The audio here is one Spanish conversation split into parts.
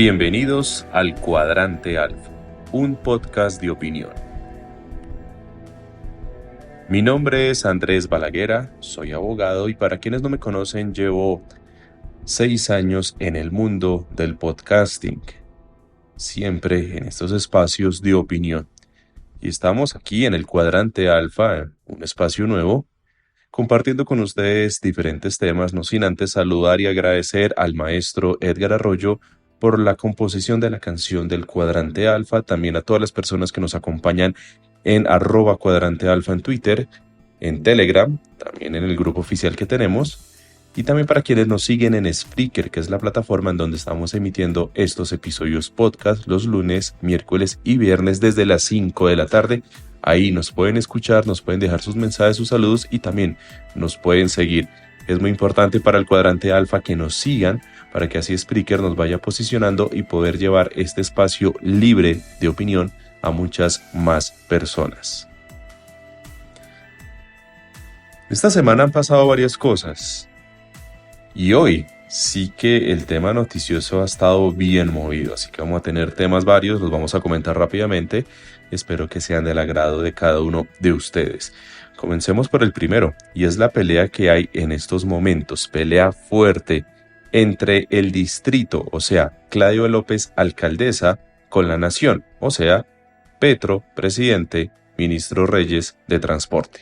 Bienvenidos al Cuadrante Alfa, un podcast de opinión. Mi nombre es Andrés Balaguera, soy abogado y para quienes no me conocen llevo 6 años en el mundo del podcasting, siempre en estos espacios de opinión. Y estamos aquí en el Cuadrante Alfa, un espacio nuevo, compartiendo con ustedes diferentes temas, no sin antes saludar y agradecer al maestro Edgar Arroyo por la composición de la canción del Cuadrante Alfa, también a todas las personas que nos acompañan en @cuadrantealfa en Twitter, en Telegram, también en el grupo oficial que tenemos, y también para quienes nos siguen en Spreaker, que es la plataforma en donde estamos emitiendo estos episodios podcast los lunes, miércoles y viernes desde las 5 de la tarde. Ahí nos pueden escuchar, nos pueden dejar sus mensajes, sus saludos y también nos pueden seguir. Es muy importante para el Cuadrante Alfa que nos sigan para que así Spreaker nos vaya posicionando y poder llevar este espacio libre de opinión a muchas más personas. Esta semana han pasado varias cosas y hoy sí que el tema noticioso ha estado bien movido, así que vamos a tener temas varios, los vamos a comentar rápidamente. Espero que sean del agrado de cada uno de ustedes. Comencemos por el primero, y es la pelea que hay en estos momentos, pelea fuerte entre el distrito, o sea, Claudia López, alcaldesa, con la nación, o sea, Petro, presidente, ministro Reyes de Transporte.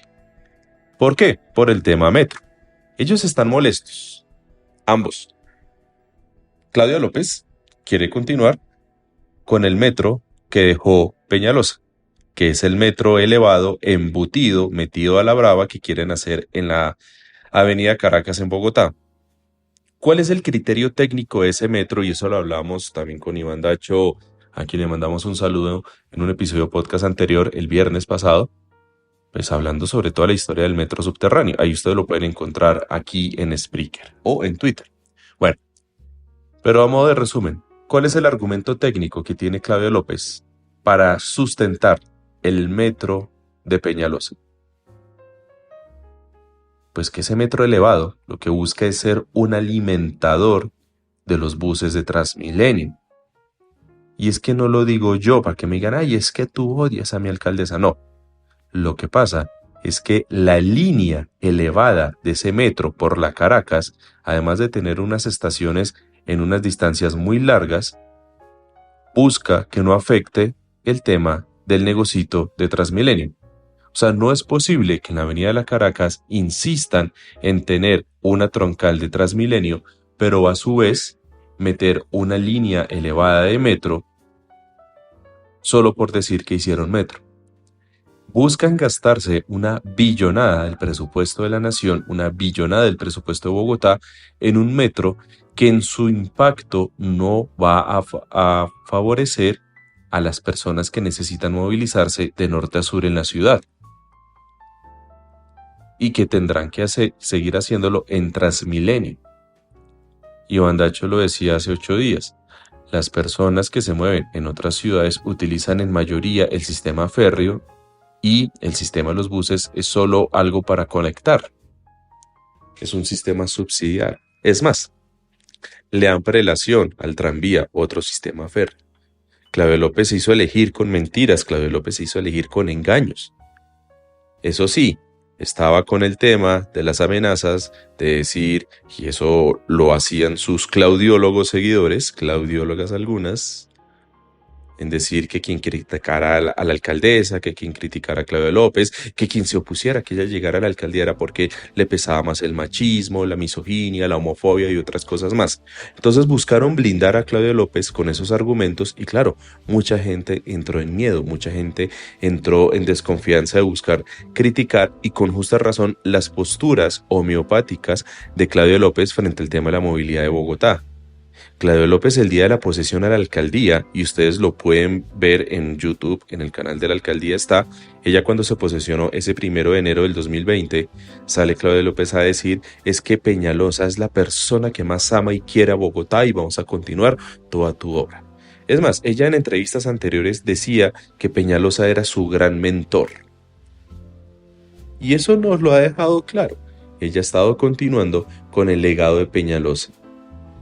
¿Por qué? Por el tema metro. Ellos están molestos, ambos. Claudia López quiere continuar con el metro que dejó Peñalosa, que es el metro elevado, embutido, metido a la brava que quieren hacer en la avenida Caracas en Bogotá. ¿Cuál es el criterio técnico de ese metro? Y eso lo hablamos también con Iván Dacho, a quien le mandamos un saludo en un episodio podcast anterior, el viernes pasado, pues hablando sobre toda la historia del metro subterráneo. Ahí ustedes lo pueden encontrar aquí en Spreaker o en Twitter. Bueno, pero a modo de resumen, ¿cuál es el argumento técnico que tiene Claudia López para sustentar el metro de Peñalosa? Pues que ese metro elevado lo que busca es ser un alimentador de los buses de Transmilenio. Y es que no lo digo yo para que me digan, ay, es que tú odias a mi alcaldesa. No, lo que pasa es que la línea elevada de ese metro por la Caracas, además de tener unas estaciones en unas distancias muy largas, busca que no afecte el tema del negocito de Transmilenio. O sea, no es posible que en la avenida de la Caracas insistan en tener una troncal de Transmilenio, pero a su vez meter una línea elevada de metro solo por decir que hicieron metro. Buscan gastarse una billonada del presupuesto de la nación, una billonada del presupuesto de Bogotá en un metro que en su impacto no va a favorecer a las personas que necesitan movilizarse de norte a sur en la ciudad y que tendrán que seguir haciéndolo en Transmilenio. Iván Dacho lo decía hace 8 días. Las personas que se mueven en otras ciudades utilizan en mayoría el sistema férreo y el sistema de los buses es solo algo para conectar. Es un sistema subsidiario. Es más, le dan prelación al tranvía, otro sistema férreo. Claudia López se hizo elegir con mentiras, Claudia López se hizo elegir con engaños. Eso sí, estaba con el tema de las amenazas de decir, y eso lo hacían sus claudiólogos seguidores, claudiólogas algunas, en decir que quien criticara a la alcaldesa, que quien criticara a Claudia López, que quien se opusiera a que ella llegara a la alcaldía era porque le pesaba más el machismo, la misoginia, la homofobia y otras cosas más. Entonces buscaron blindar a Claudia López con esos argumentos y claro, mucha gente entró en miedo, mucha gente entró en desconfianza de buscar criticar y con justa razón las posturas homeopáticas de Claudia López frente al tema de la movilidad de Bogotá. Claudia López el día de la posesión a la alcaldía, y ustedes lo pueden ver en YouTube, en el canal de la alcaldía está, ella cuando se posesionó ese 1 de enero del 2020, sale Claudia López a decir, es que Peñalosa es la persona que más ama y quiere a Bogotá y vamos a continuar toda tu obra. Es más, ella en entrevistas anteriores decía que Peñalosa era su gran mentor. Y eso nos lo ha dejado claro. Ella ha estado continuando con el legado de Peñalosa.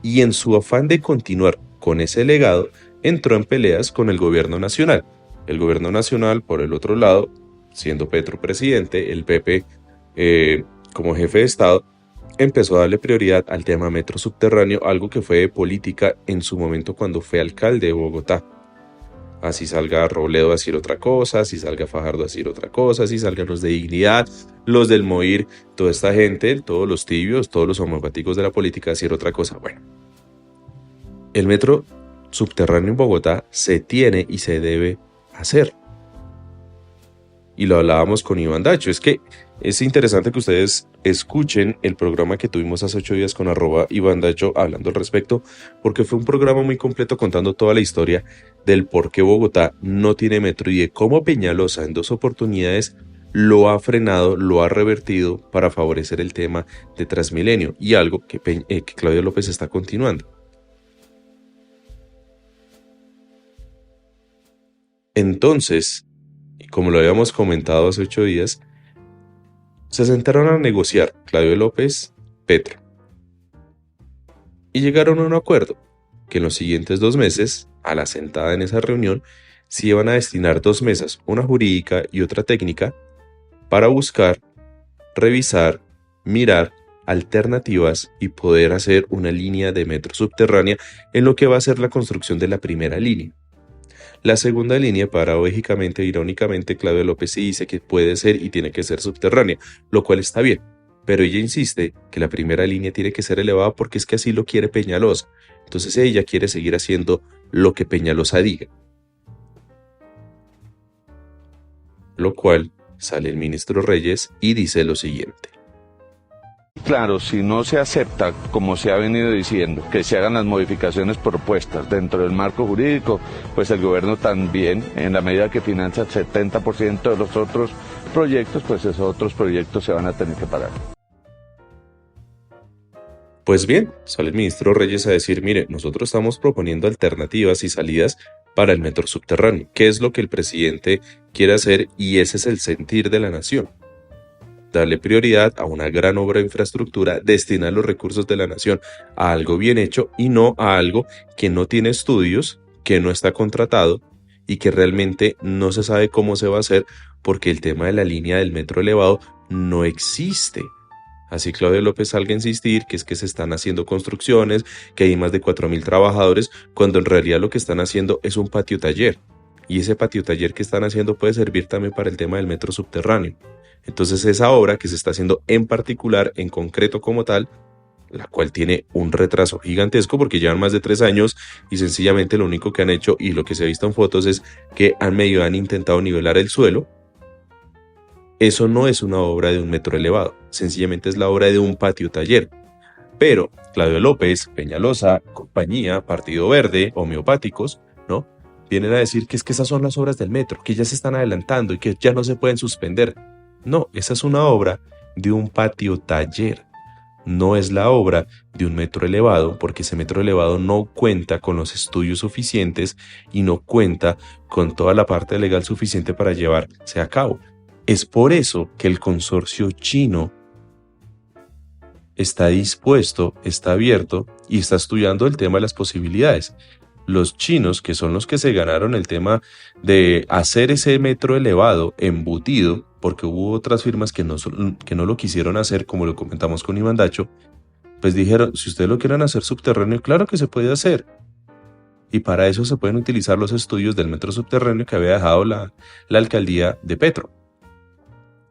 Y en su afán de continuar con ese legado, entró en peleas con el gobierno nacional. El gobierno nacional, por el otro lado, siendo Petro presidente, el PP como jefe de Estado, empezó a darle prioridad al tema metro subterráneo, algo que fue de política en su momento cuando fue alcalde de Bogotá. Así salga Robledo a decir otra cosa, así salga Fajardo a decir otra cosa, así salgan los de Dignidad, los del MOIR, toda esta gente, todos los tibios, todos los homopáticos de la política a decir otra cosa. Bueno, el metro subterráneo en Bogotá se tiene y se debe hacer. Y lo hablábamos con Iván Dacho. Es que es interesante que ustedes escuchen el programa que tuvimos hace 8 días con @Iván Dacho hablando al respecto, porque fue un programa muy completo contando toda la historia del por qué Bogotá no tiene metro y de cómo Peñalosa en 2 oportunidades lo ha frenado, lo ha revertido para favorecer el tema de Transmilenio y algo que Claudia López está continuando. Entonces, como lo habíamos comentado hace 8 días, se sentaron a negociar Claudio López, Petro, y llegaron a un acuerdo que en los siguientes 2 meses, a la sentada en esa reunión, se iban a destinar 2 mesas, una jurídica y otra técnica, para buscar, revisar, mirar alternativas y poder hacer una línea de metro subterránea en lo que va a ser la construcción de la primera línea. La segunda línea, paradójicamente, irónicamente, Claudia López sí dice que puede ser y tiene que ser subterránea, lo cual está bien, pero ella insiste que la primera línea tiene que ser elevada porque es que así lo quiere Peñalosa. Entonces ella quiere seguir haciendo lo que Peñalosa diga. Lo cual sale el ministro Reyes y dice lo siguiente. Claro, si no se acepta, como se ha venido diciendo, que se hagan las modificaciones propuestas dentro del marco jurídico, pues el gobierno también, en la medida que financia el 70% de los otros proyectos, pues esos otros proyectos se van a tener que pagar. Pues bien, sale el ministro Reyes a decir, mire, nosotros estamos proponiendo alternativas y salidas para el metro subterráneo, que es lo que el presidente quiere hacer y ese es el sentir de la nación. Darle prioridad a una gran obra de infraestructura, destinar los recursos de la nación a algo bien hecho y no a algo que no tiene estudios, que no está contratado y que realmente no se sabe cómo se va a hacer porque el tema de la línea del metro elevado no existe. Así Claudia López salga a insistir que es que se están haciendo construcciones, que hay más de 4.000 trabajadores, cuando en realidad lo que están haciendo es un patio taller. Y ese patio taller que están haciendo puede servir también para el tema del metro subterráneo. Entonces esa obra que se está haciendo en particular, en concreto como tal, la cual tiene un retraso gigantesco porque llevan más de 3 años y sencillamente lo único que han hecho y lo que se ha visto en fotos es que han intentado nivelar el suelo. Eso no es una obra de un metro elevado, sencillamente es la obra de un patio taller. Pero Claudio López, Peñalosa, compañía, Partido Verde, homeopáticos, ¿no? Vienen a decir que es que esas son las obras del metro, que ya se están adelantando y que ya no se pueden suspender. No, esa es una obra de un patio taller. No es la obra de un metro elevado, porque ese metro elevado no cuenta con los estudios suficientes y no cuenta con toda la parte legal suficiente para llevarse a cabo. Es por eso que el consorcio chino está dispuesto, está abierto y está estudiando el tema de las posibilidades. Los chinos, que son los que se ganaron el tema de hacer ese metro elevado embutido, porque hubo otras firmas que no lo quisieron hacer, como lo comentamos con Iván Dacho, pues dijeron, si ustedes lo quieren hacer subterráneo, claro que se puede hacer. Y para eso se pueden utilizar los estudios del metro subterráneo que había dejado la alcaldía de Petro,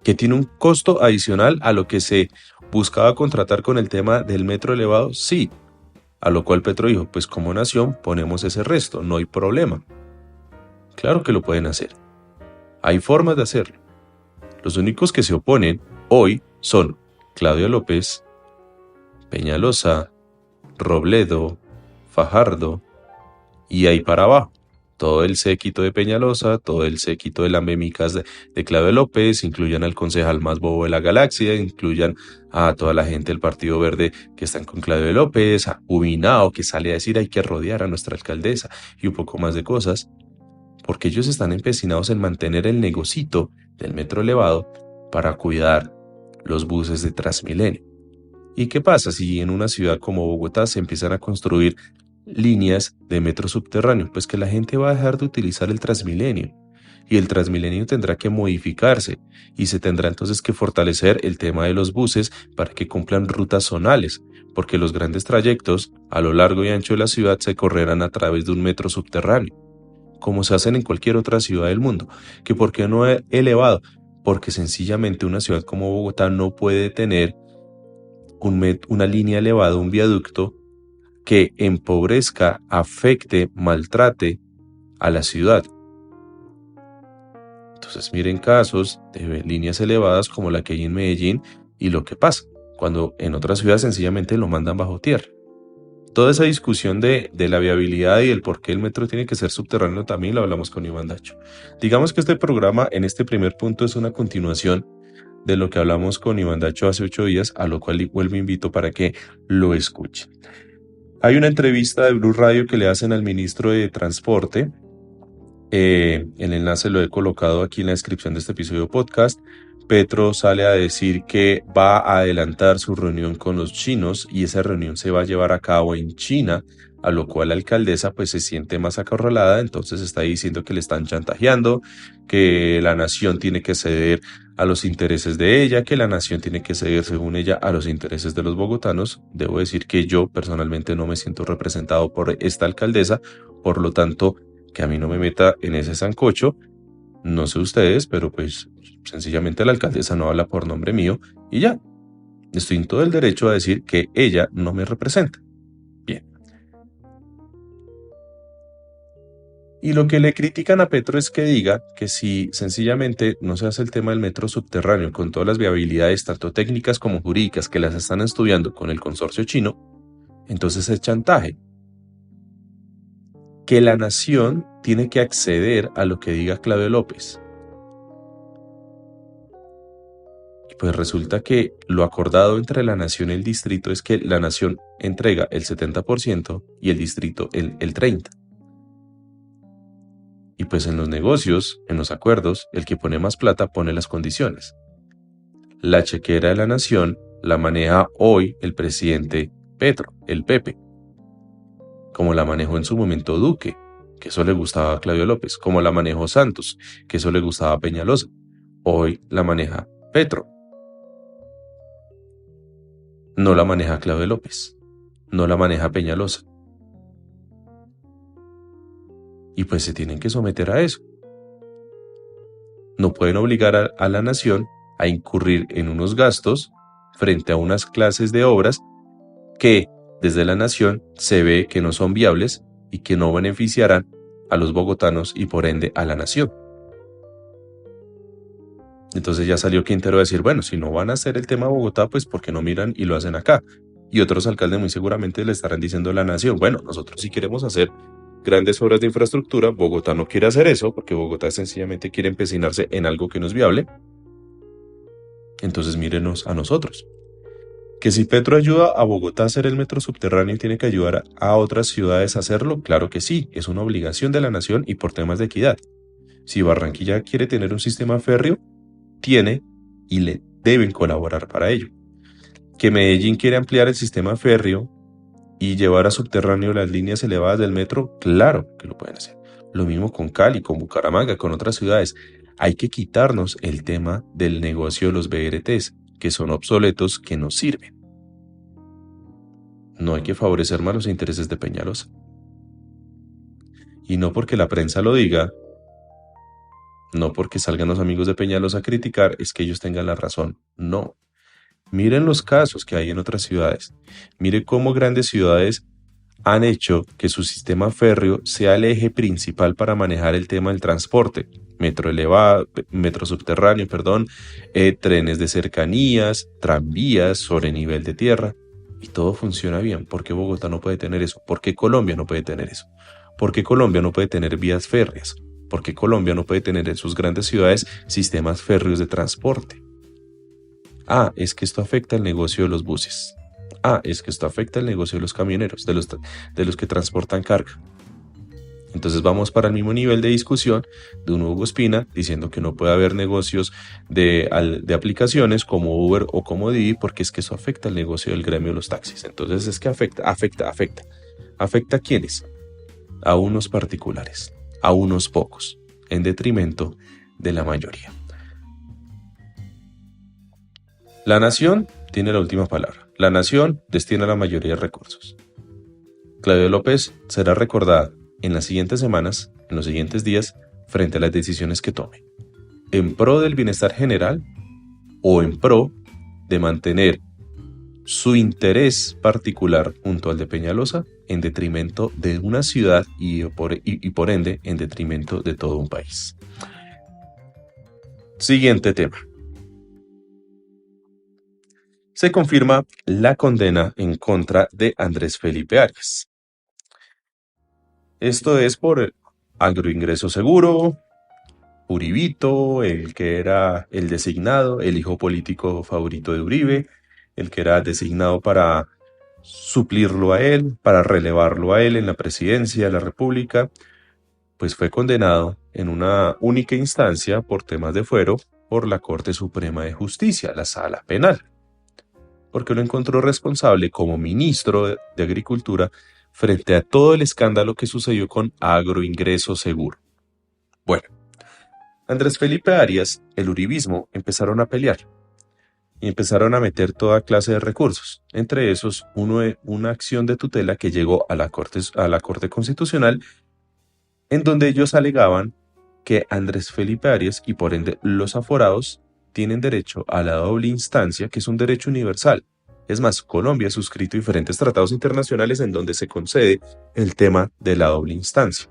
que tiene un costo adicional a lo que se buscaba contratar con el tema del metro elevado, sí. A lo cual Petro dijo, pues como nación ponemos ese resto, no hay problema. Claro que lo pueden hacer. Hay formas de hacerlo. Los únicos que se oponen hoy son Claudia López, Peñalosa, Robledo, Fajardo y ahí para abajo. Todo el séquito de Peñalosa, todo el séquito de lambemicas de Claudia López, incluyan al concejal más bobo de la galaxia, incluyan a toda la gente del Partido Verde que están con Claudia López, a Ubinao que sale a decir hay que rodear a nuestra alcaldesa y un poco más de cosas, porque ellos están empecinados en mantener el negocito del metro elevado para cuidar los buses de Transmilenio. ¿Y qué pasa si en una ciudad como Bogotá se empiezan a construir líneas de metro subterráneo? Pues que la gente va a dejar de utilizar el Transmilenio y el Transmilenio tendrá que modificarse y se tendrá entonces que fortalecer el tema de los buses para que cumplan rutas zonales, porque los grandes trayectos a lo largo y ancho de la ciudad se correrán a través de un metro subterráneo, como se hacen en cualquier otra ciudad del mundo. ¿Que por qué no he elevado? Porque sencillamente una ciudad como Bogotá no puede tener una línea elevada, un viaducto que empobrezca, afecte, maltrate a la ciudad. Entonces miren casos de líneas elevadas como la que hay en Medellín y lo que pasa cuando en otras ciudades sencillamente lo mandan bajo tierra. Toda esa discusión de la viabilidad y el por qué el metro tiene que ser subterráneo también lo hablamos con Iván Dacho. Digamos que este programa en este primer punto es una continuación de lo que hablamos con Iván Dacho hace 8 días, a lo cual vuelvo invito para que lo escuchen. Hay una entrevista de Blue Radio que le hacen al ministro de Transporte. El enlace lo he colocado aquí en la descripción de este episodio podcast. Petro sale a decir que va a adelantar su reunión con los chinos y esa reunión se va a llevar a cabo en China, a lo cual la alcaldesa pues se siente más acorralada, entonces está diciendo que le están chantajeando, que la nación tiene que ceder a los intereses de ella, que la nación tiene que ceder según ella a los intereses de los bogotanos. Debo decir que yo personalmente no me siento representado por esta alcaldesa, por lo tanto que a mí no me meta en ese sancocho. No sé ustedes, pero pues sencillamente la alcaldesa no habla por nombre mío y ya. Estoy en todo el derecho a decir que ella no me representa. Bien. Y lo que le critican a Petro es que diga que si sencillamente no se hace el tema del metro subterráneo con todas las viabilidades, tanto técnicas como jurídicas, que las están estudiando con el consorcio chino, entonces es chantaje. Que la nación tiene que acceder a lo que diga Claudio López. Y pues resulta que lo acordado entre la nación y el distrito es que la nación entrega el 70% y el distrito el 30%. Y pues en los negocios, en los acuerdos, el que pone más plata pone las condiciones. La chequera de la nación la maneja hoy el presidente Petro, el Pepe, como la manejó en su momento Duque, que eso le gustaba a Claudio López, como la manejó Santos, que eso le gustaba a Peñalosa. Hoy la maneja Petro. No la maneja Claudio López, no la maneja Peñalosa. Y pues se tienen que someter a eso. No pueden obligar a la nación a incurrir en unos gastos frente a unas clases de obras que desde la nación se ve que no son viables y que no beneficiarán a los bogotanos y por ende a la nación. Entonces ya salió Quintero a decir, bueno, si no van a hacer el tema Bogotá, pues ¿por qué no miran y lo hacen acá? Y otros alcaldes muy seguramente le estarán diciendo a la nación, bueno, nosotros sí queremos hacer grandes obras de infraestructura, Bogotá no quiere hacer eso, porque Bogotá sencillamente quiere empecinarse en algo que no es viable. Entonces mírenos a nosotros. Que si Petro ayuda a Bogotá a hacer el metro subterráneo, ¿tiene que ayudar a otras ciudades a hacerlo? Claro que sí, es una obligación de la nación y por temas de equidad. Si Barranquilla quiere tener un sistema férreo, tiene y le deben colaborar para ello. Que Medellín quiere ampliar el sistema férreo y llevar a subterráneo las líneas elevadas del metro, claro que lo pueden hacer. Lo mismo con Cali, con Bucaramanga, con otras ciudades. Hay que quitarnos el tema del negocio de los BRTs, que son obsoletos, que no sirven. No hay que favorecer más los intereses de Peñalosa. Y no porque la prensa lo diga, no porque salgan los amigos de Peñalosa a criticar, es que ellos tengan la razón. No. Miren los casos que hay en otras ciudades. Miren cómo grandes ciudades han hecho que su sistema férreo sea el eje principal para manejar el tema del transporte. Metro elevado, metro subterráneo, trenes de cercanías, tranvías sobre nivel de tierra. Y todo funciona bien. ¿Por qué Bogotá no puede tener eso? ¿Por qué Colombia no puede tener eso? ¿Por qué Colombia no puede tener vías férreas? ¿Por qué Colombia no puede tener en sus grandes ciudades sistemas férreos de transporte? Ah, es que esto afecta el negocio de los buses. Ah, es que esto afecta el negocio de los camioneros, de los que transportan carga. Entonces vamos para el mismo nivel de discusión de un Hugo Espina diciendo que no puede haber negocios de aplicaciones como Uber o como Didi porque es que eso afecta el negocio del gremio de los taxis. Entonces es que afecta. ¿Afecta a quiénes? A unos particulares, a unos pocos, en detrimento de la mayoría. La nación tiene la última palabra. La nación destina la mayoría de recursos. Claudia López será recordada en las siguientes semanas, en los siguientes días, frente a las decisiones que tome, en pro del bienestar general o en pro de mantener su interés particular junto al de Peñalosa en detrimento de una ciudad y por ende en detrimento de todo un país. Siguiente tema. Se confirma la condena en contra de Andrés Felipe Arias. Esto es por agroingreso seguro, Uribito, el que era el designado, el hijo político favorito de Uribe, el que era designado para suplirlo a él, para relevarlo a él en la presidencia de la República, pues fue condenado en una única instancia por temas de fuero por la Corte Suprema de Justicia, la Sala Penal, porque lo encontró responsable como ministro de Agricultura frente a todo el escándalo que sucedió con Agroingreso Seguro. Bueno, Andrés Felipe Arias, el uribismo, empezaron a pelear y empezaron a meter toda clase de recursos, entre esos una acción de tutela que llegó a la Corte Constitucional, en donde ellos alegaban que Andrés Felipe Arias y por ende los aforados tienen derecho a la doble instancia, que es un derecho universal. Es más, Colombia ha suscrito diferentes tratados internacionales en donde se concede el tema de la doble instancia.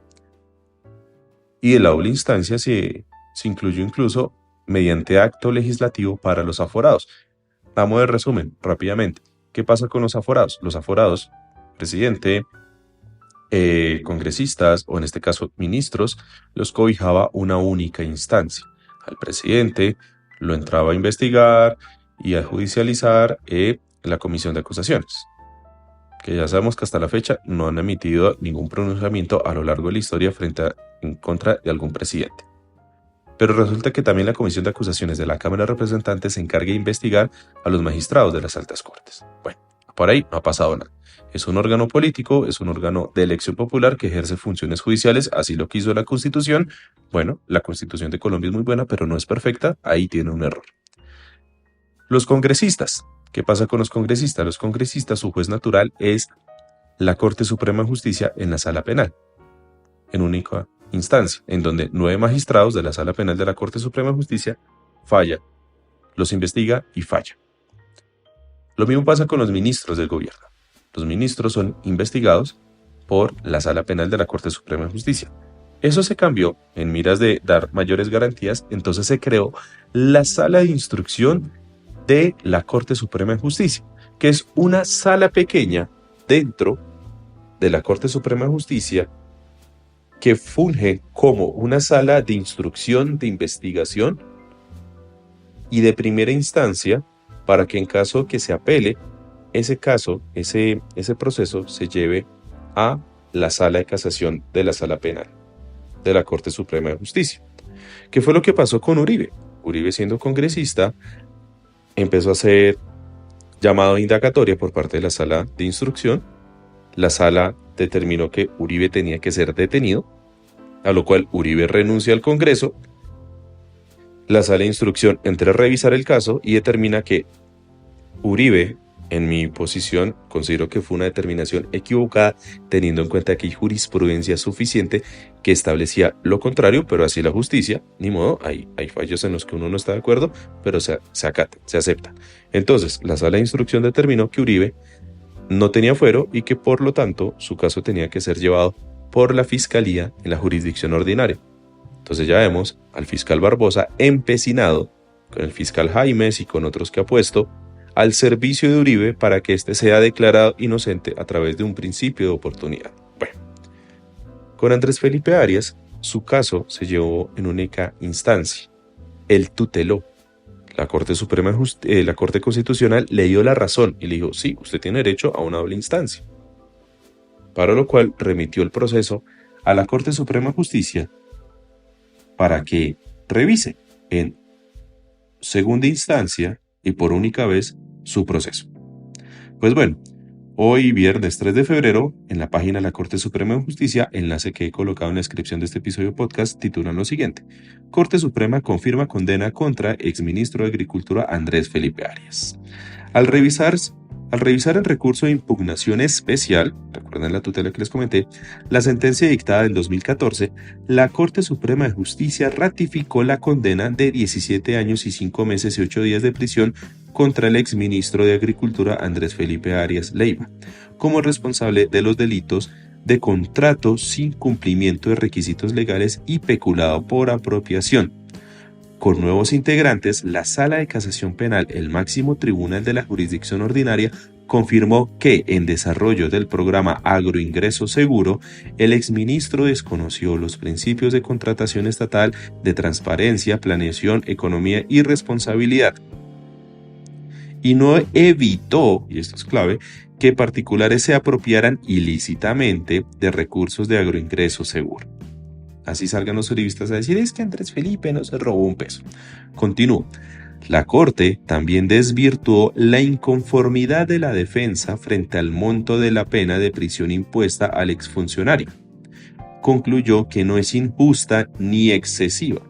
Y de la doble instancia se incluyó incluso mediante acto legislativo para los aforados. Vamos de resumen rápidamente. ¿Qué pasa con los aforados? Los aforados, presidente, congresistas o en este caso ministros, los cobijaba una única instancia. Al presidente lo entraba a investigar y a judicializar la comisión de acusaciones, que ya sabemos que hasta la fecha no han emitido ningún pronunciamiento a lo largo de la historia en contra de algún presidente. Pero resulta que también la Comisión de Acusaciones de la Cámara de Representantes se encarga de investigar a los magistrados de las altas cortes. Bueno, por ahí no ha pasado nada. Es un órgano político, es un órgano de elección popular que ejerce funciones judiciales, así lo quiso la Constitución. Bueno, la Constitución de Colombia es muy buena, pero no es perfecta, ahí tiene un error. Los congresistas. ¿Qué pasa con los congresistas? Los congresistas, su juez natural es la Corte Suprema de Justicia en la Sala Penal, en única instancia, en donde 9 magistrados de la Sala Penal de la Corte Suprema de Justicia falla, los investiga y falla. Lo mismo pasa con los ministros del gobierno. Los ministros son investigados por la Sala Penal de la Corte Suprema de Justicia. Eso se cambió en miras de dar mayores garantías, entonces se creó la Sala de Instrucción de la Corte Suprema de Justicia, que es una sala pequeña dentro de la Corte Suprema de Justicia que funge como una sala de instrucción, de investigación y de primera instancia para que en caso que se apele, ese caso, ese proceso se lleve a la sala de casación de la Sala Penal de la Corte Suprema de Justicia. ¿Qué fue lo que pasó con Uribe? Uribe, siendo congresista, empezó a ser llamado a indagatoria por parte de la sala de instrucción. La sala determinó que Uribe tenía que ser detenido, a lo cual Uribe renuncia al Congreso. La sala de instrucción entra a revisar el caso y determina que Uribe, en mi posición, considero que fue una determinación equivocada, teniendo en cuenta que hay jurisprudencia suficiente que establecía lo contrario, pero así la justicia, ni modo, hay fallos en los que uno no está de acuerdo, pero se acata, se acepta. Entonces, la sala de instrucción determinó que Uribe no tenía fuero y que por lo tanto su caso tenía que ser llevado por la Fiscalía en la jurisdicción ordinaria. Entonces ya vemos al fiscal Barbosa empecinado con el fiscal Jaimes y con otros que ha puesto al servicio de Uribe para que éste sea declarado inocente a través de un principio de oportunidad. Bueno, con Andrés Felipe Arias, su caso se llevó en única instancia. Él tuteló. La Corte Suprema, la Corte Constitucional le dio la razón y le dijo, sí, usted tiene derecho a una doble instancia. Para lo cual remitió el proceso a la Corte Suprema de Justicia para que revise en segunda instancia y por única vez su proceso. Pues bueno, Hoy, viernes 3 de febrero, en la página de la Corte Suprema de Justicia, enlace que he colocado en la descripción de este episodio podcast, titulan lo siguiente: Corte Suprema confirma condena contra exministro de Agricultura Andrés Felipe Arias. Al revisar el recurso de impugnación especial, recuerden la tutela que les comenté, la sentencia dictada en 2014, la Corte Suprema de Justicia ratificó la condena de 17 años y 5 meses y 8 días de prisión contra el exministro de Agricultura Andrés Felipe Arias Leiva, como responsable de los delitos de contrato sin cumplimiento de requisitos legales y peculado por apropiación. Con nuevos integrantes, la Sala de Casación Penal, el máximo tribunal de la jurisdicción ordinaria, confirmó que, en desarrollo del programa Agroingreso Seguro, el exministro desconoció los principios de contratación estatal de transparencia, planeación, economía y responsabilidad, y no evitó, y esto es clave, que particulares se apropiaran ilícitamente de recursos de agroingreso seguro. Así salgan los uribistas a decir: es que Andrés Felipe no se robó un peso. Continúo. La Corte también desvirtuó la inconformidad de la defensa frente al monto de la pena de prisión impuesta al exfuncionario. Concluyó que no es injusta ni excesiva,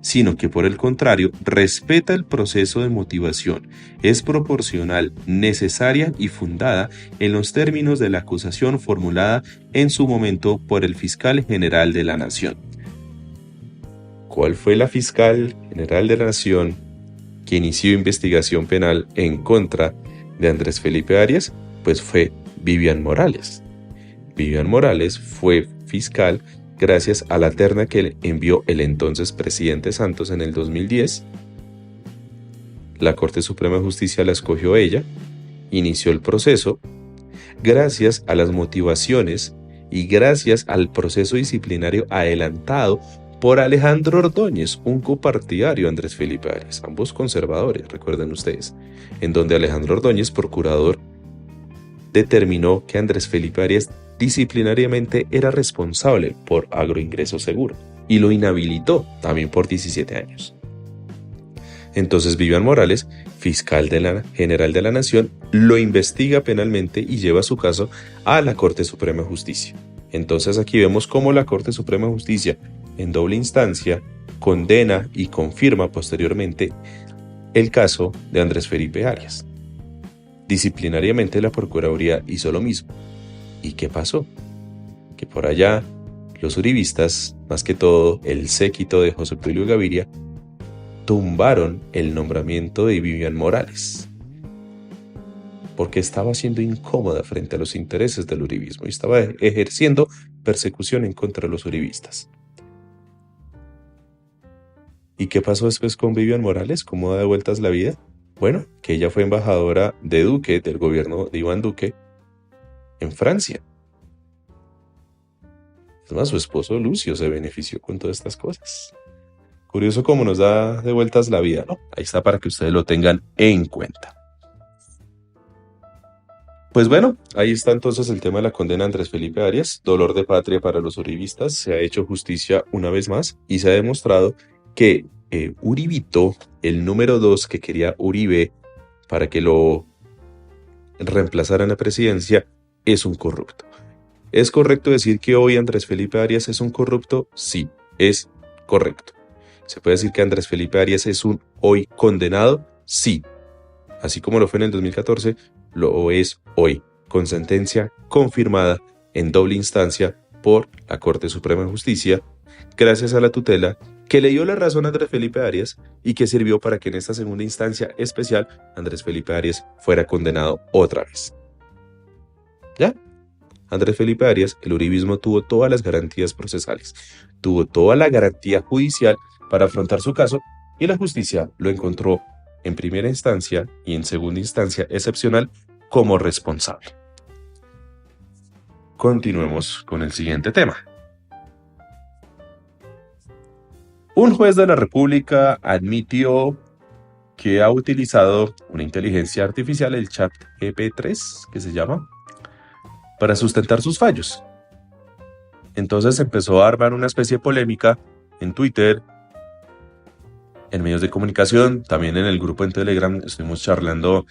sino que por el contrario respeta el proceso de motivación, es proporcional, necesaria y fundada en los términos de la acusación formulada en su momento por el fiscal general de la Nación. ¿Cuál fue la fiscal general de la Nación que inició investigación penal en contra de Andrés Felipe Arias? Pues fue Vivian Morales. Vivian Morales fue fiscal gracias a la terna que le envió el entonces presidente Santos en el 2010. La Corte Suprema de Justicia la escogió ella, inició el proceso, gracias a las motivaciones y gracias al proceso disciplinario adelantado por Alejandro Ordóñez, un copartidario de Andrés Felipe Arias, ambos conservadores, recuerden ustedes, en donde Alejandro Ordóñez, procurador, determinó que Andrés Felipe Arias disciplinariamente era responsable por agroingreso seguro y lo inhabilitó también por 17 años. Entonces Vivian Morales, fiscal general de la Nación, lo investiga penalmente y lleva su caso a la Corte Suprema de Justicia. Entonces aquí vemos cómo la Corte Suprema de Justicia, en doble instancia, condena y confirma posteriormente el caso de Andrés Felipe Arias. Disciplinariamente la Procuraduría hizo lo mismo. ¿Y qué pasó? Que por allá los uribistas, más que todo el séquito de José Obdulio Gaviria, tumbaron el nombramiento de Vivian Morales, porque estaba siendo incómoda frente a los intereses del uribismo y estaba ejerciendo persecución en contra de los uribistas. ¿Y qué pasó después con Vivian Morales? ¿Cómo da de vueltas la vida? Bueno, que ella fue embajadora de Duque, del gobierno de Iván Duque, en Francia. Es más, su esposo Lucio se benefició con todas estas cosas. Curioso cómo nos da de vueltas la vida, ¿no? Ahí está para que ustedes lo tengan en cuenta. Pues bueno, ahí está entonces el tema de la condena de Andrés Felipe Arias. Dolor de patria para los uribistas. Se ha hecho justicia una vez más y se ha demostrado que Uribito, el número 2 que quería Uribe para que lo reemplazara en la presidencia, es un corrupto. ¿Es correcto decir que hoy Andrés Felipe Arias es un corrupto? Sí, es correcto. ¿Se puede decir que Andrés Felipe Arias es un hoy condenado? Sí. Así como lo fue en el 2014, lo es hoy, con sentencia confirmada en doble instancia por la Corte Suprema de Justicia, gracias a la tutela que le dio la razón a Andrés Felipe Arias y que sirvió para que en esta segunda instancia especial Andrés Felipe Arias fuera condenado otra vez. ¿Ya? Andrés Felipe Arias, el uribismo tuvo todas las garantías procesales, tuvo toda la garantía judicial para afrontar su caso y la justicia lo encontró en primera instancia y en segunda instancia excepcional como responsable. Continuemos con el siguiente tema. Un juez de la República admitió que ha utilizado una inteligencia artificial, el ChatGPT-3, que se llama, para sustentar sus fallos. Entonces empezó a armar una especie de polémica en Twitter, en medios de comunicación, también en el grupo en Telegram. Estuvimos charlando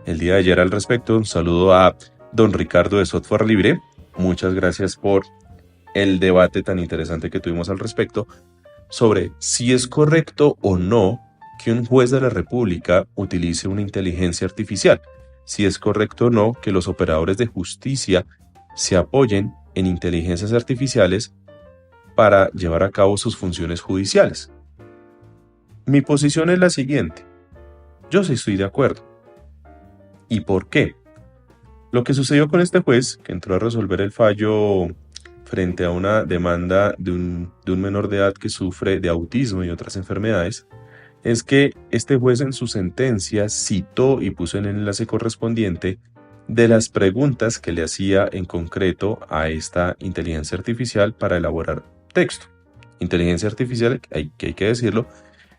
el día de ayer al respecto. Un saludo a don Ricardo de Software Libre. Muchas gracias por el debate tan interesante que tuvimos al respecto sobre si es correcto o no que un juez de la República utilice una inteligencia artificial, si es correcto o no que los operadores de justicia se apoyen en inteligencias artificiales para llevar a cabo sus funciones judiciales. Mi posición es la siguiente. Yo sí estoy de acuerdo. ¿Y por qué? Lo que sucedió con este juez, que entró a resolver el fallo frente a una demanda de un menor de edad que sufre de autismo y otras enfermedades, es que este juez en su sentencia citó y puso en el enlace correspondiente de las preguntas que le hacía en concreto a esta inteligencia artificial para elaborar texto. Inteligencia artificial, que hay que decirlo,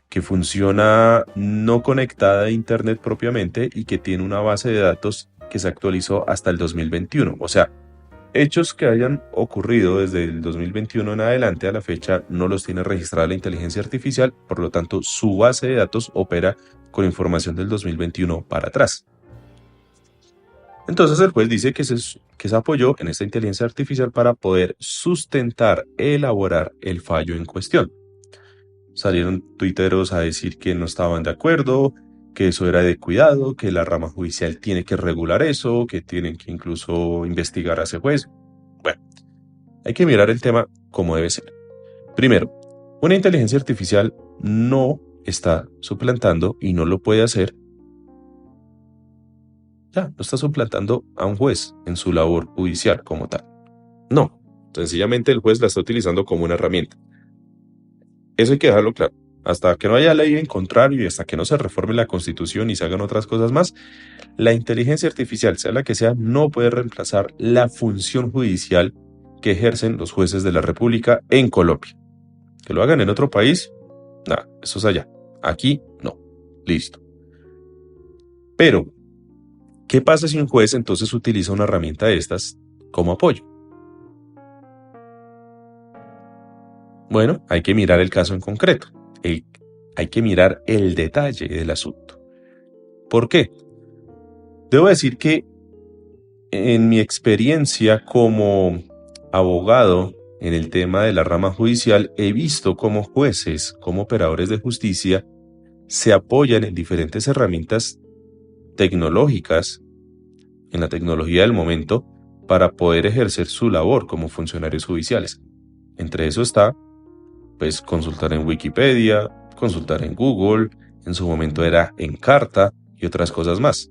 que funciona no conectada a Internet propiamente y que tiene una base de datos que se actualizó hasta el 2021. O sea, hechos que hayan ocurrido desde el 2021 en adelante a la fecha no los tiene registrada la inteligencia artificial, por lo tanto su base de datos opera con información del 2021 para atrás. Entonces el juez dice que se apoyó en esta inteligencia artificial para poder sustentar, elaborar el fallo en cuestión. Salieron tuiteros a decir que no estaban de acuerdo, que eso era de cuidado, que la rama judicial tiene que regular eso, que tienen que incluso investigar a ese juez. Bueno, hay que mirar el tema como debe ser. Primero, una inteligencia artificial no está suplantando y no lo puede hacer. Ya, no está suplantando a un juez en su labor judicial como tal. No, sencillamente el juez la está utilizando como una herramienta. Eso hay que dejarlo claro. Hasta que no haya ley en contrario y hasta que no se reforme la Constitución y se hagan otras cosas más, la inteligencia artificial, sea la que sea, no puede reemplazar la función judicial que ejercen los jueces de la República en Colombia. Que lo hagan en otro país, nada, eso es allá. Aquí, no. Listo. Pero, ¿qué pasa si un juez entonces utiliza una herramienta de estas como apoyo? Bueno, hay que mirar el caso en concreto. Hay que mirar el detalle del asunto. ¿Por qué? Debo decir que en mi experiencia como abogado en el tema de la rama judicial, he visto cómo jueces, como operadores de justicia, se apoyan en diferentes herramientas tecnológicas, en la tecnología del momento, para poder ejercer su labor como funcionarios judiciales. Entre eso está, pues, consultar en Wikipedia, consultar en Google, en su momento era Encarta y otras cosas más.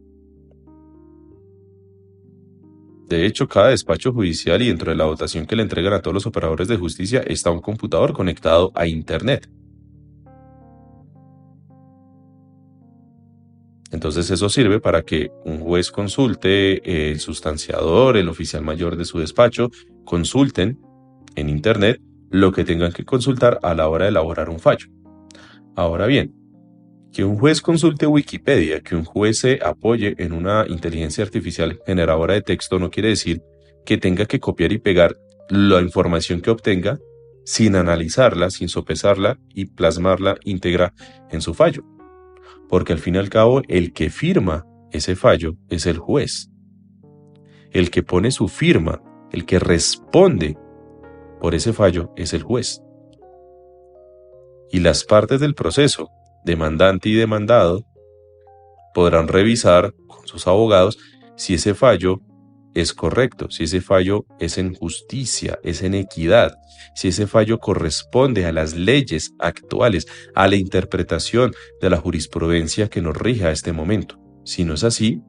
De hecho, cada despacho judicial y dentro de la dotación que le entregan a todos los operadores de justicia está un computador conectado a Internet. Entonces eso sirve para que un juez consulte, el sustanciador, el oficial mayor de su despacho, consulten en Internet lo que tengan que consultar a la hora de elaborar un fallo. Ahora bien, que un juez consulte Wikipedia, que un juez se apoye en una inteligencia artificial generadora de texto no quiere decir que tenga que copiar y pegar la información que obtenga sin analizarla, sin sopesarla y plasmarla íntegra en su fallo. Porque al fin y al cabo el que firma ese fallo es el juez. El que pone su firma, el que responde por ese fallo es el juez. Y las partes del proceso, demandante y demandado, podrán revisar con sus abogados si ese fallo es correcto, si ese fallo es en justicia, es en equidad, si ese fallo corresponde a las leyes actuales, a la interpretación de la jurisprudencia que nos rige a este momento. Si no es así,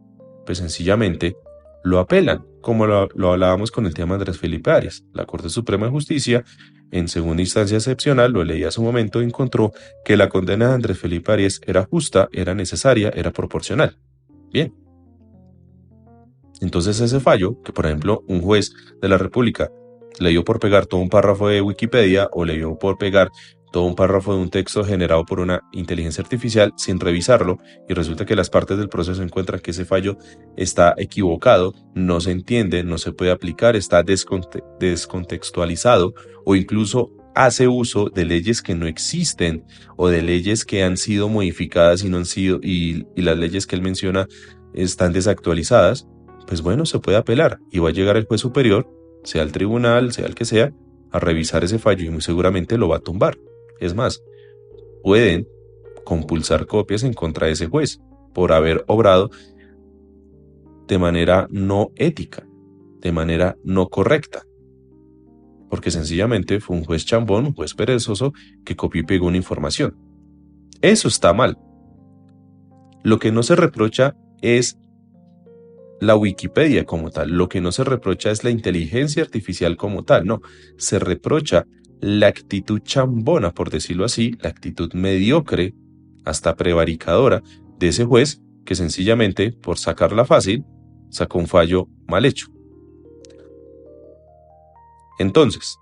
pues sencillamente lo apelan, como lo hablábamos con el tema de Andrés Felipe Arias. La Corte Suprema de Justicia, en segunda instancia excepcional, lo leí a su momento, encontró que la condena de Andrés Felipe Arias era justa, era necesaria, era proporcional. Bien. Entonces ese fallo, que por ejemplo un juez de la República le dio por pegar todo un párrafo de Wikipedia o le dio por pegar todo un párrafo de un texto generado por una inteligencia artificial sin revisarlo y resulta que las partes del proceso encuentran que ese fallo está equivocado, no se entiende, no se puede aplicar, está descontextualizado o incluso hace uso de leyes que no existen o de leyes que han sido modificadas y no han sido y las leyes que él menciona están desactualizadas, pues bueno, se puede apelar y va a llegar el juez superior, sea el tribunal, sea el que sea, a revisar ese fallo y muy seguramente lo va a tumbar. Es más, pueden compulsar copias en contra de ese juez por haber obrado de manera no ética, de manera no correcta. Porque sencillamente fue un juez chambón, un juez perezoso que copió y pegó una información. Eso está mal. Lo que no se reprocha es la Wikipedia como tal, lo que no se reprocha es la inteligencia artificial como tal, no, se reprocha la actitud chambona, por decirlo así, la actitud mediocre, hasta prevaricadora, de ese juez que sencillamente, por sacarla fácil, sacó un fallo mal hecho. Entonces,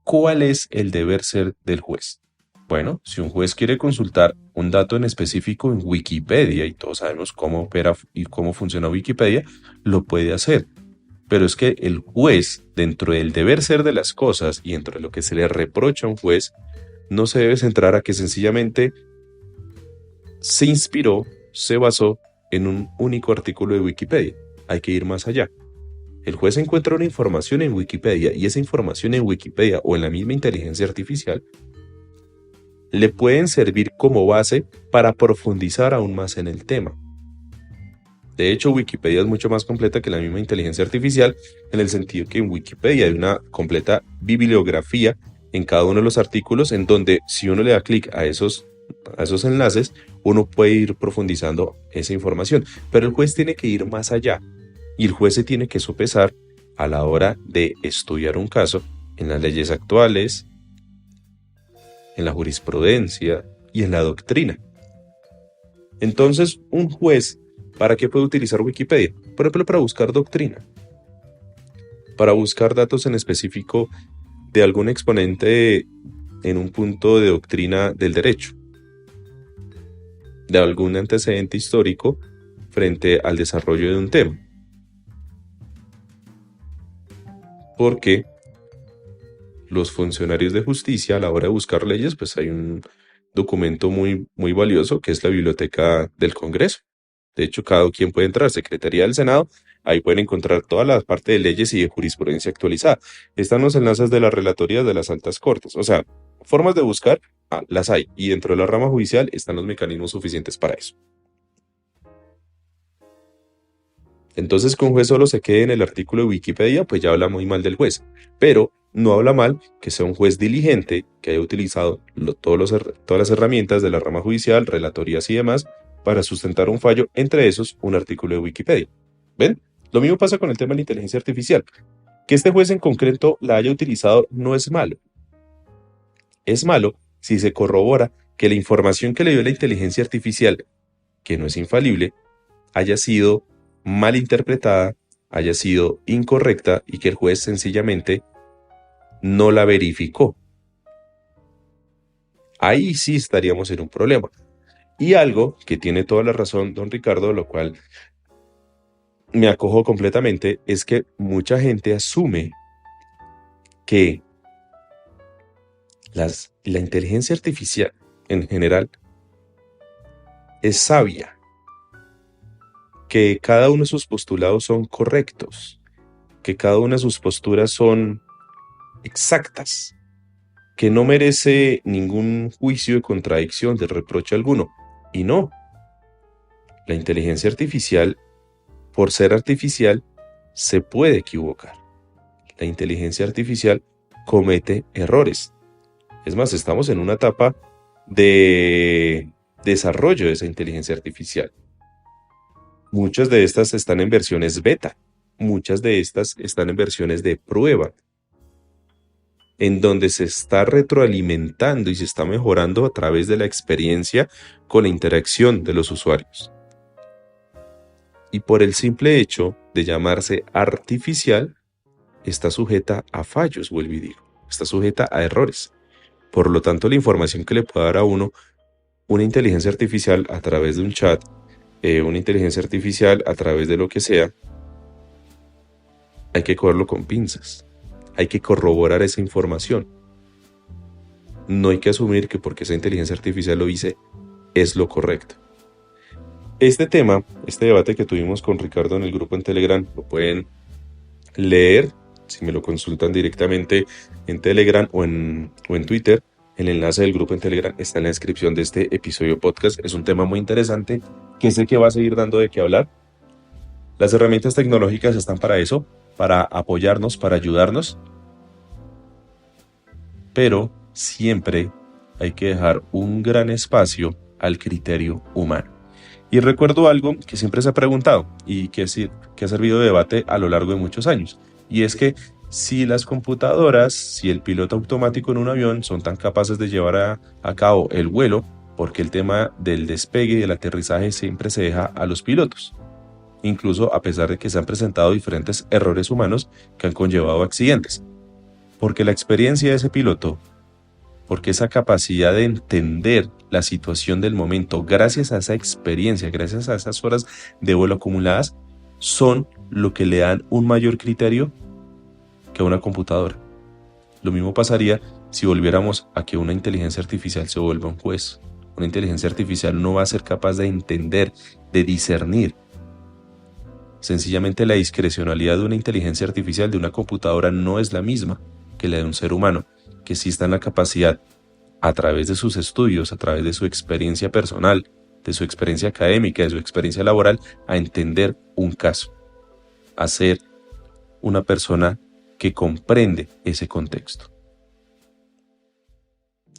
¿cuál es el deber ser del juez? Bueno, si un juez quiere consultar un dato en específico en Wikipedia, y todos sabemos cómo opera y cómo funciona Wikipedia, lo puede hacer. Pero es que el juez, dentro del deber ser de las cosas y dentro de lo que se le reprocha a un juez, no se debe centrar a que sencillamente se inspiró, se basó en un único artículo de Wikipedia. Hay que ir más allá. El juez encuentra una información en Wikipedia y esa información en Wikipedia o en la misma inteligencia artificial le pueden servir como base para profundizar aún más en el tema. De hecho, Wikipedia es mucho más completa que la misma inteligencia artificial, en el sentido que en Wikipedia hay una completa bibliografía en cada uno de los artículos, en donde si uno le da clic a esos enlaces, uno puede ir profundizando esa información. Pero el juez tiene que ir más allá, y el juez se tiene que sopesar a la hora de estudiar un caso en las leyes actuales, en la jurisprudencia y en la doctrina. Entonces, un juez, ¿para qué puede utilizar Wikipedia? Por ejemplo, para buscar doctrina, para buscar datos en específico de algún exponente en un punto de doctrina del derecho, de algún antecedente histórico frente al desarrollo de un tema. Porque los funcionarios de justicia, a la hora de buscar leyes, pues hay un documento muy, muy valioso que es la Biblioteca del Congreso. De hecho, cada quien puede entrar, Secretaría del Senado, ahí pueden encontrar toda la parte de leyes y de jurisprudencia actualizada. Están los enlaces de las relatorías de las altas cortes. O sea, formas de buscar, las hay. Y dentro de la rama judicial están los mecanismos suficientes para eso. Entonces, que un juez solo se quede en el artículo de Wikipedia, pues ya habla muy mal del juez. Pero no habla mal que sea un juez diligente, que haya utilizado todas las herramientas de la rama judicial, relatorías y demás, para sustentar un fallo, entre esos un artículo de Wikipedia. ¿Ven? Lo mismo pasa con el tema de la inteligencia artificial. Que este juez en concreto la haya utilizado no es malo. Es malo si se corrobora que la información que le dio la inteligencia artificial, que no es infalible, haya sido mal interpretada, haya sido incorrecta y que el juez sencillamente no la verificó. Ahí sí estaríamos en un problema. Y algo que tiene toda la razón don Ricardo, lo cual me acojo completamente, es que mucha gente asume que la inteligencia artificial en general es sabia, que cada uno de sus postulados son correctos, que cada una de sus posturas son exactas, que no merece ningún juicio de contradicción, de reproche alguno. Y no, la inteligencia artificial, por ser artificial, se puede equivocar. La inteligencia artificial comete errores. Es más, estamos en una etapa de desarrollo de esa inteligencia artificial. Muchas de estas están en versiones beta, muchas de estas están en versiones de prueba, en donde se está retroalimentando y se está mejorando a través de la experiencia con la interacción de los usuarios. Y por el simple hecho de llamarse artificial, está sujeta a fallos, vuelvo y digo, está sujeta a errores. Por lo tanto, la información que le pueda dar a uno una inteligencia artificial a través de un chat, una inteligencia artificial a través de lo que sea, hay que cogerlo con pinzas. Hay que corroborar esa información. No hay que asumir que porque esa inteligencia artificial lo dice, es lo correcto. Este tema, este debate que tuvimos con Ricardo en el grupo en Telegram, lo pueden leer si me lo consultan directamente en Telegram o en Twitter. El enlace del grupo en Telegram está en la descripción de este episodio podcast. Es un tema muy interesante que sé que va a seguir dando de qué hablar. Las herramientas tecnológicas están para eso, para apoyarnos, para ayudarnos, pero siempre hay que dejar un gran espacio al criterio humano. Y recuerdo algo que siempre se ha preguntado y que ha servido de debate a lo largo de muchos años, y es que si las computadoras, si el piloto automático en un avión son tan capaces de llevar a cabo el vuelo, porque el tema del despegue y del aterrizaje siempre se deja a los pilotos, incluso a pesar de que se han presentado diferentes errores humanos que han conllevado accidentes. Porque la experiencia de ese piloto, porque esa capacidad de entender la situación del momento, gracias a esa experiencia, gracias a esas horas de vuelo acumuladas, son lo que le dan un mayor criterio que a una computadora. Lo mismo pasaría si volviéramos a que una inteligencia artificial se vuelva un juez. Una inteligencia artificial no va a ser capaz de entender, de discernir. Sencillamente la discrecionalidad de una inteligencia artificial, de una computadora, no es la misma que la de un ser humano, que sí está en la capacidad, a través de sus estudios, a través de su experiencia personal, de su experiencia académica, de su experiencia laboral, a entender un caso, a ser una persona que comprende ese contexto.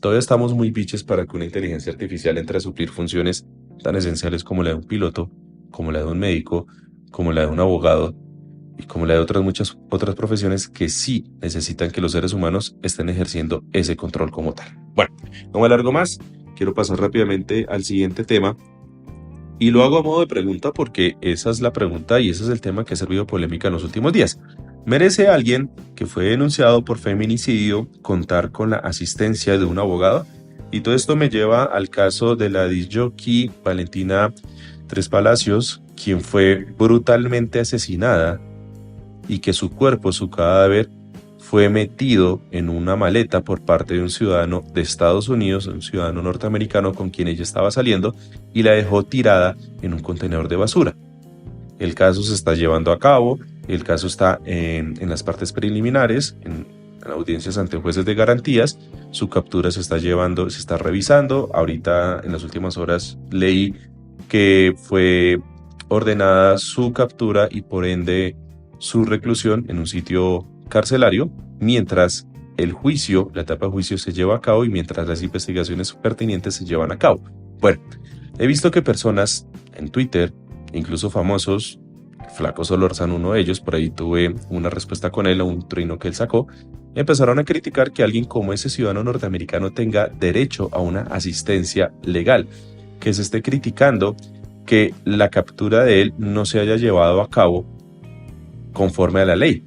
Todavía estamos muy biches para que una inteligencia artificial entre a suplir funciones tan esenciales como la de un piloto, como la de un médico, como la de un abogado y como la de muchas otras profesiones que sí necesitan que los seres humanos estén ejerciendo ese control como tal. Bueno, no me alargo más, quiero pasar rápidamente al siguiente tema y lo hago a modo de pregunta porque esa es la pregunta y ese es el tema que ha servido polémica en los últimos días. ¿Merece alguien que fue denunciado por feminicidio contar con la asistencia de un abogado? Y todo esto me lleva al caso de la disc-jockey Valentina Tres Palacios, quien fue brutalmente asesinada y que su cuerpo, su cadáver, fue metido en una maleta por parte de un ciudadano de Estados Unidos, un ciudadano norteamericano con quien ella estaba saliendo, y la dejó tirada en un contenedor de basura. El caso se está llevando a cabo, el caso está en las partes preliminares, en audiencias ante jueces de garantías, su captura se está revisando. Ahorita en las últimas horas leí que fue ordenada su captura y por ende su reclusión en un sitio carcelario, mientras el juicio, la etapa de juicio se lleva a cabo y mientras las investigaciones pertinentes se llevan a cabo. Bueno, he visto que personas en Twitter, incluso famosos, Flaco Solórzano, uno de ellos, por ahí tuve una respuesta con él a un trino que él sacó, empezaron a criticar que alguien como ese ciudadano norteamericano tenga derecho a una asistencia legal, que se esté criticando que la captura de él no se haya llevado a cabo conforme a la ley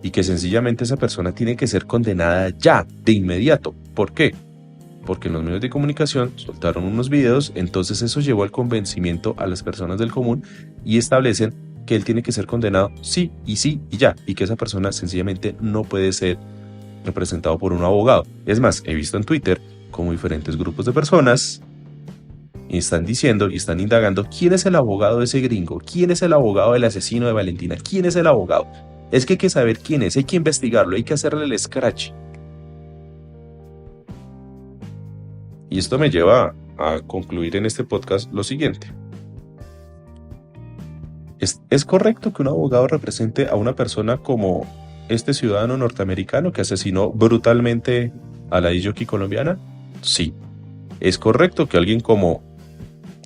y que sencillamente esa persona tiene que ser condenada ya, de inmediato. ¿Por qué? Porque en los medios de comunicación soltaron unos videos, entonces eso llevó al convencimiento a las personas del común y establecen que él tiene que ser condenado sí y ya, y que esa persona sencillamente no puede ser representado por un abogado. Es más, he visto en Twitter como diferentes grupos de personas están diciendo y están indagando quién es el abogado de ese gringo, quién es el abogado del asesino de Valentina, quién es el abogado. Es que hay que saber quién es, hay que investigarlo, hay que hacerle el scratch. Y esto me lleva a concluir en este podcast lo siguiente. ¿Es correcto que un abogado represente a una persona como este ciudadano norteamericano que asesinó brutalmente a la disc-jockey colombiana? Sí. ¿Es correcto que alguien como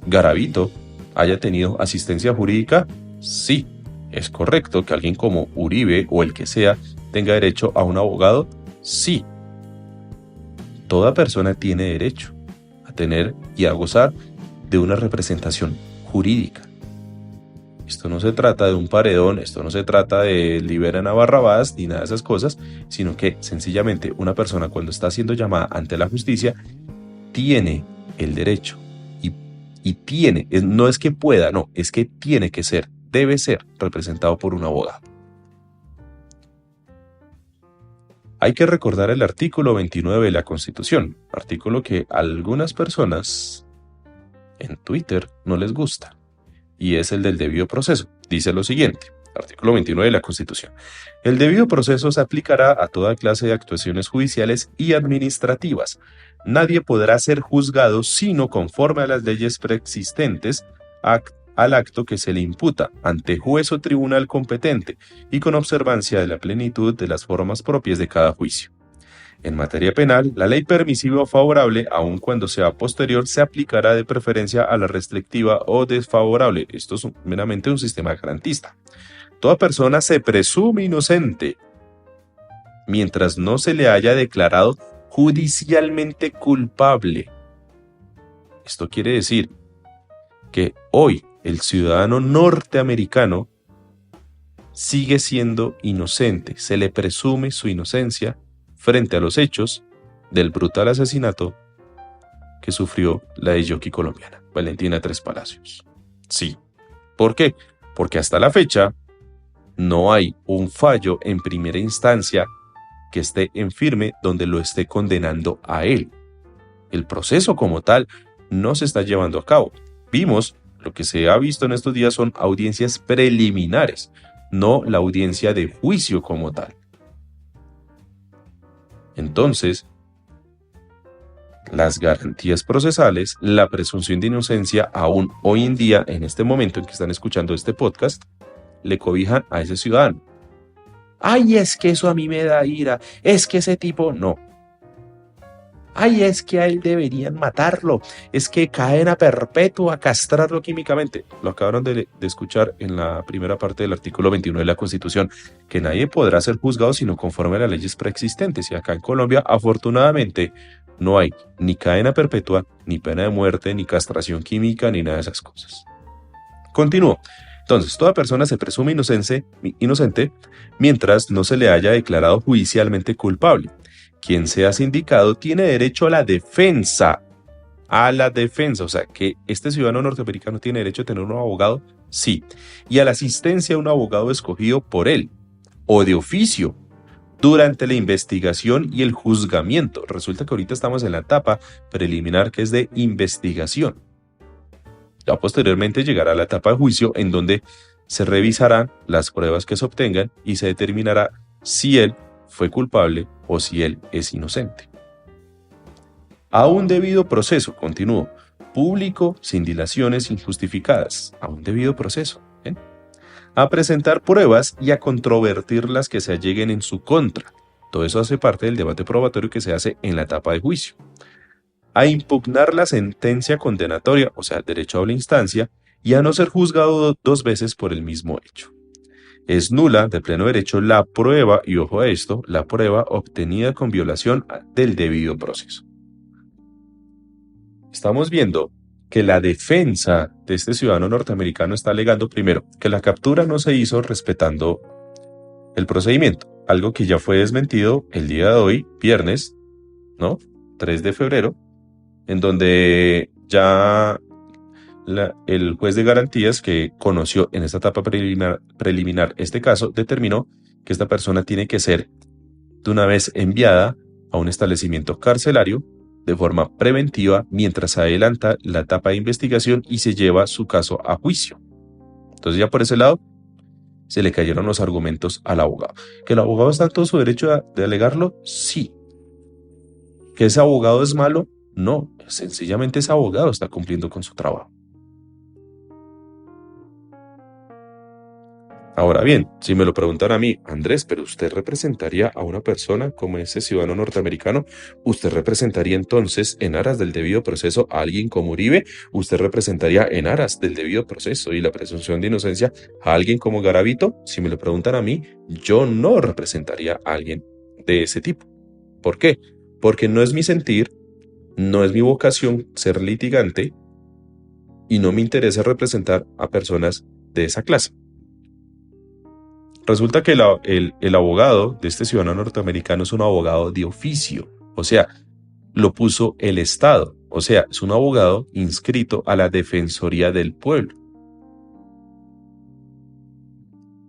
Garavito haya tenido asistencia jurídica? Sí. ¿Es correcto que alguien como Uribe o el que sea tenga derecho a un abogado? Sí. Toda persona tiene derecho a tener y a gozar de una representación jurídica. Esto no se trata de un paredón, esto no se trata de liberan a Barrabás ni nada de esas cosas, sino que sencillamente una persona cuando está siendo llamada ante la justicia tiene el derecho y tiene, no es que pueda, no, es que tiene que ser, debe ser representado por un abogado. Hay que recordar el artículo 29 de la Constitución, artículo que a algunas personas en Twitter no les gusta. y es el del debido proceso. Dice lo siguiente, artículo 29 de la Constitución. El debido proceso se aplicará a toda clase de actuaciones judiciales y administrativas. Nadie podrá ser juzgado sino conforme a las leyes preexistentes al acto que se le imputa ante juez o tribunal competente y con observancia de la plenitud de las formas propias de cada juicio. En materia penal, la ley permisiva o favorable, aun cuando sea posterior, se aplicará de preferencia a la restrictiva o desfavorable. Esto es meramente un sistema garantista. Toda persona se presume inocente mientras no se le haya declarado judicialmente culpable. Esto quiere decir que hoy el ciudadano norteamericano sigue siendo inocente, se le presume su inocencia frente a los hechos del brutal asesinato que sufrió la disjockey colombiana, Valentina Tres Palacios. Sí. ¿Por qué? Porque hasta la fecha no hay un fallo en primera instancia que esté en firme donde lo esté condenando a él. El proceso como tal no se está llevando a cabo. Lo que se ha visto en estos días son audiencias preliminares, no la audiencia de juicio como tal. Entonces, las garantías procesales, la presunción de inocencia, aún hoy en día, en este momento en que están escuchando este podcast, le cobijan a ese ciudadano. Ay, es que eso a mí me da ira, es que ese tipo no. Ay, es que a él deberían matarlo, es que cadena perpetua, castrarlo químicamente. Lo acabaron de escuchar en la primera parte del artículo 21 de la Constitución, que nadie podrá ser juzgado sino conforme a las leyes preexistentes. Y acá en Colombia, afortunadamente, no hay ni cadena perpetua, ni pena de muerte, ni castración química, ni nada de esas cosas. Continúo. Entonces, toda persona se presume inocente mientras no se le haya declarado judicialmente culpable. Quien sea sindicado tiene derecho a la defensa. O sea, que este ciudadano norteamericano tiene derecho a tener un abogado, sí. Y a la asistencia de un abogado escogido por él, o de oficio, durante la investigación y el juzgamiento. Resulta que ahorita estamos en la etapa preliminar que es de investigación. Ya posteriormente llegará la etapa de juicio en donde se revisarán las pruebas que se obtengan y se determinará si él fue culpable o si él es inocente. A un debido proceso, continúo, público, sin dilaciones injustificadas, a un debido proceso, ¿bien? A presentar pruebas y a controvertir las que se alleguen en su contra. Todo eso hace parte del debate probatorio que se hace en la etapa de juicio. A impugnar la sentencia condenatoria, o sea, el derecho a doble instancia, y a no ser juzgado dos veces por el mismo hecho. Es nula de pleno derecho la prueba, y ojo a esto, la prueba obtenida con violación del debido proceso. Estamos viendo que la defensa de este ciudadano norteamericano está alegando primero que la captura no se hizo respetando el procedimiento, algo que ya fue desmentido el día de hoy, viernes, 3 de febrero, en donde ya el juez de garantías que conoció en esta etapa preliminar este caso determinó que esta persona tiene que ser de una vez enviada a un establecimiento carcelario de forma preventiva mientras adelanta la etapa de investigación y se lleva su caso a juicio. Entonces ya por ese lado se le cayeron los argumentos al abogado. ¿Que el abogado está en todo su derecho de alegarlo? Sí. ¿Que ese abogado es malo? No, sencillamente ese abogado está cumpliendo con su trabajo. Ahora bien, si me lo preguntan a mí, Andrés, ¿pero usted representaría a una persona como ese ciudadano norteamericano? ¿Usted representaría entonces en aras del debido proceso a alguien como Uribe? ¿Usted representaría en aras del debido proceso y la presunción de inocencia a alguien como Garavito? Si me lo preguntan a mí, yo no representaría a alguien de ese tipo. ¿Por qué? Porque no es mi sentir, no es mi vocación ser litigante y no me interesa representar a personas de esa clase. Resulta que el abogado de este ciudadano norteamericano es un abogado de oficio, o sea, lo puso el Estado, o sea, es un abogado inscrito a la Defensoría del Pueblo.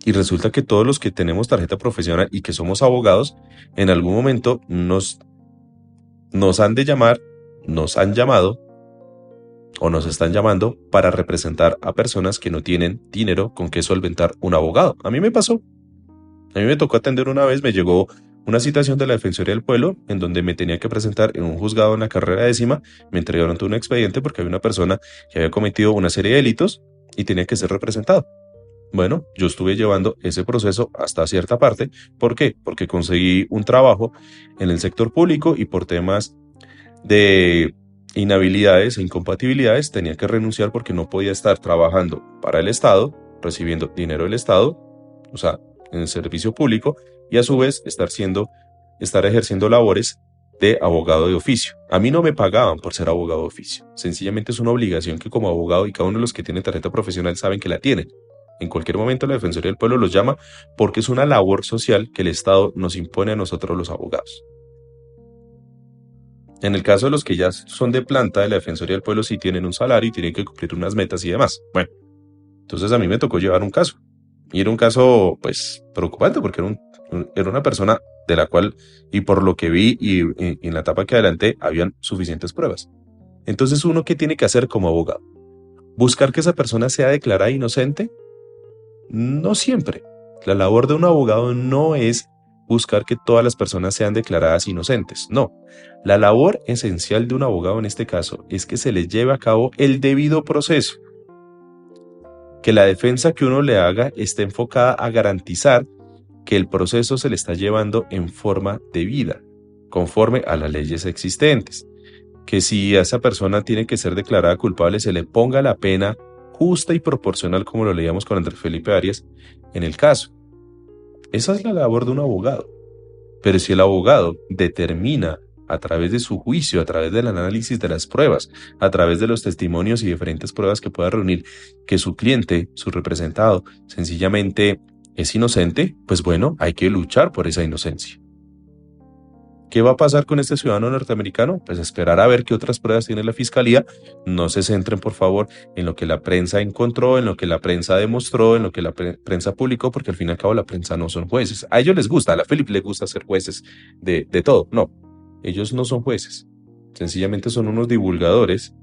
Y resulta que todos los que tenemos tarjeta profesional y que somos abogados, en algún momento nos han de llamar, nos han llamado, o nos están llamando para representar a personas que no tienen dinero con que solventar un abogado. A mí me pasó. A mí me tocó atender una vez, me llegó una citación de la Defensoría del Pueblo en donde me tenía que presentar en un juzgado en la carrera décima. Me entregaron todo un expediente porque había una persona que había cometido una serie de delitos y tenía que ser representado. Bueno, yo estuve llevando ese proceso hasta cierta parte. ¿Por qué? Porque conseguí un trabajo en el sector público y por temas de inhabilidades e incompatibilidades tenía que renunciar porque no podía estar trabajando para el Estado, recibiendo dinero del Estado, o sea, en el servicio público, y a su vez estar ejerciendo labores de abogado de oficio. A mí no me pagaban por ser abogado de oficio. Sencillamente es una obligación que como abogado, y cada uno de los que tiene tarjeta profesional saben que la tienen. En cualquier momento la Defensoría del Pueblo los llama porque es una labor social que el Estado nos impone a nosotros los abogados. En el caso de los que ya son de planta de la Defensoría del Pueblo, sí tienen un salario y tienen que cumplir unas metas y demás. Bueno, entonces a mí me tocó llevar un caso. Y era un caso, pues, preocupante porque era una persona de la cual, y por lo que vi y en la etapa que adelanté, habían suficientes pruebas. Entonces, ¿uno qué tiene que hacer como abogado? ¿Buscar que esa persona sea declarada inocente? No siempre. La labor de un abogado no es buscar que todas las personas sean declaradas inocentes. No. La labor esencial de un abogado en este caso es que se le lleve a cabo el debido proceso. Que la defensa que uno le haga esté enfocada a garantizar que el proceso se le está llevando en forma debida, conforme a las leyes existentes. Que si a esa persona tiene que ser declarada culpable, se le ponga la pena justa y proporcional, como lo leíamos con Andrés Felipe Arias en el caso. Esa es la labor de un abogado. Pero si el abogado determina a través de su juicio, a través del análisis de las pruebas, a través de los testimonios y diferentes pruebas que pueda reunir, que su cliente, su representado, sencillamente es inocente, pues bueno, hay que luchar por esa inocencia. ¿Qué va a pasar con este ciudadano norteamericano? Pues esperar a ver qué otras pruebas tiene la fiscalía. No se centren, por favor, en lo que la prensa encontró, en lo que la prensa demostró, en lo que la prensa publicó, porque al fin y al cabo la prensa no son jueces. A ellos les gusta, a la Philip les gusta ser jueces de todo. No, ellos no son jueces. Sencillamente son unos divulgadores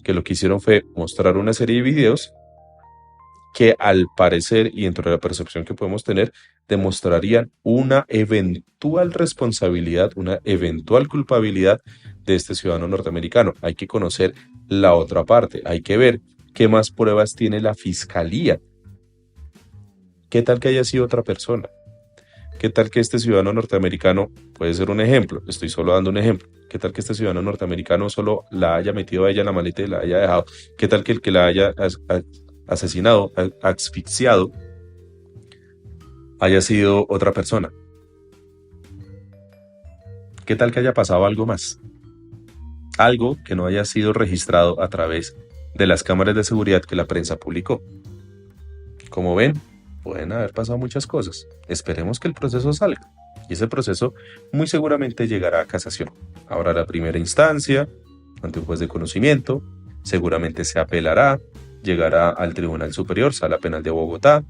que lo que hicieron fue mostrar una serie de videos que al parecer y dentro de la percepción que podemos tener, demostrarían una eventual responsabilidad, una eventual culpabilidad de este ciudadano norteamericano. Hay que conocer la otra parte, hay que ver qué más pruebas tiene la fiscalía. ¿Qué tal que haya sido otra persona? ¿Qué tal que este ciudadano norteamericano, puede ser un ejemplo, estoy solo dando un ejemplo, qué tal que este ciudadano norteamericano solo la haya metido a ella en la maleta y la haya dejado? ¿Qué tal que el que la haya asesinado, asfixiado, haya sido otra persona? ¿Qué tal que haya pasado algo más? Algo que no haya sido registrado a través de las cámaras de seguridad que la prensa publicó. Como ven, pueden haber pasado muchas cosas. Esperemos que el proceso salga. Y ese proceso muy seguramente llegará a casación. Habrá la primera instancia ante un juez de conocimiento. Seguramente se apelará. Llegará al Tribunal Superior, Sala Penal de Bogotá,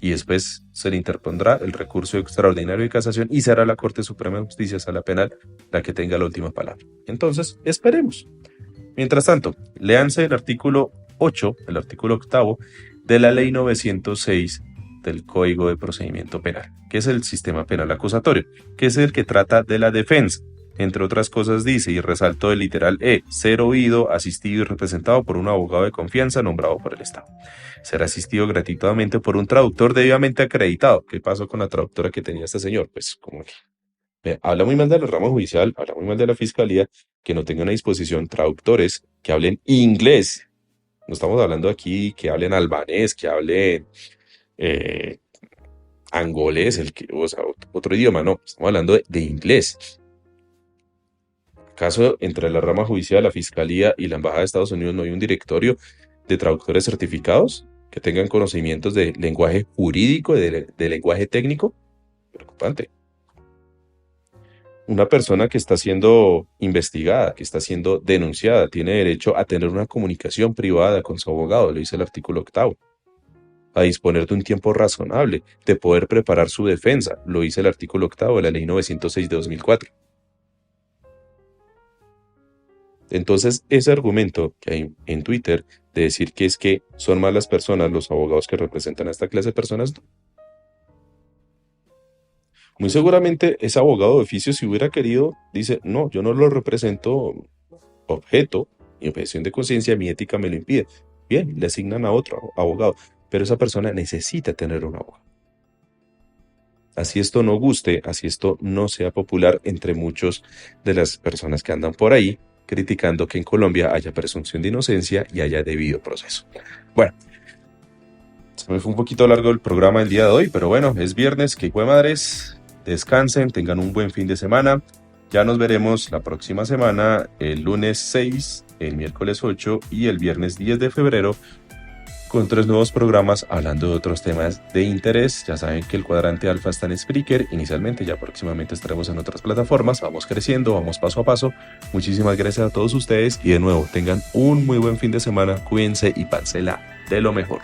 y después se le interpondrá el recurso extraordinario de casación y será la Corte Suprema de Justicia, Sala Penal, la que tenga la última palabra. Entonces, esperemos. Mientras tanto, léanse el artículo 8, el artículo 8 de la Ley 906 del Código de Procedimiento Penal, que es el sistema penal acusatorio, que es el que trata de la defensa. Entre otras cosas dice, y resaltó el literal E, ser oído, asistido y representado por un abogado de confianza nombrado por el Estado. Será asistido gratuitamente por un traductor debidamente acreditado. ¿Qué pasó con la traductora que tenía este señor? Pues como que habla muy mal de la rama judicial, habla muy mal de la fiscalía, que no tengan a disposición traductores que hablen inglés. No estamos hablando aquí que hablen albanés, que hablen angolés, o sea, otro idioma, no. Estamos hablando de inglés. ¿Acaso entre la rama judicial, la Fiscalía y la Embajada de Estados Unidos no hay un directorio de traductores certificados que tengan conocimientos de lenguaje jurídico, de lenguaje técnico? Preocupante. Una persona que está siendo investigada, que está siendo denunciada, tiene derecho a tener una comunicación privada con su abogado, lo dice el artículo 8. A disponer de un tiempo razonable, de poder preparar su defensa, lo dice el artículo 8 de la Ley 906 de 2004. Entonces, ese argumento que hay en Twitter de decir que es que son malas personas los abogados que representan a esta clase de personas, no. Muy seguramente ese abogado de oficio, si hubiera querido, dice, no, yo no lo represento, objeto, mi objeción de conciencia, mi ética me lo impide. Bien, le asignan a otro abogado, pero esa persona necesita tener un abogado. Así esto no guste, así esto no sea popular entre muchos de las personas que andan por ahí criticando que en Colombia haya presunción de inocencia y haya debido proceso. Bueno, se me fue un poquito largo el programa el día de hoy, pero bueno, es viernes, que hijo de madres, descansen, tengan un buen fin de semana. Ya nos veremos la próxima semana, el lunes 6, el miércoles 8 y el viernes 10 de febrero con 3 nuevos programas hablando de otros temas de interés. Ya saben que el Cuadrante Alfa está en Spreaker inicialmente, ya próximamente estaremos en otras plataformas. Vamos creciendo, vamos paso a paso. Muchísimas gracias a todos ustedes y de nuevo tengan un muy buen fin de semana. Cuídense y pásela de lo mejor.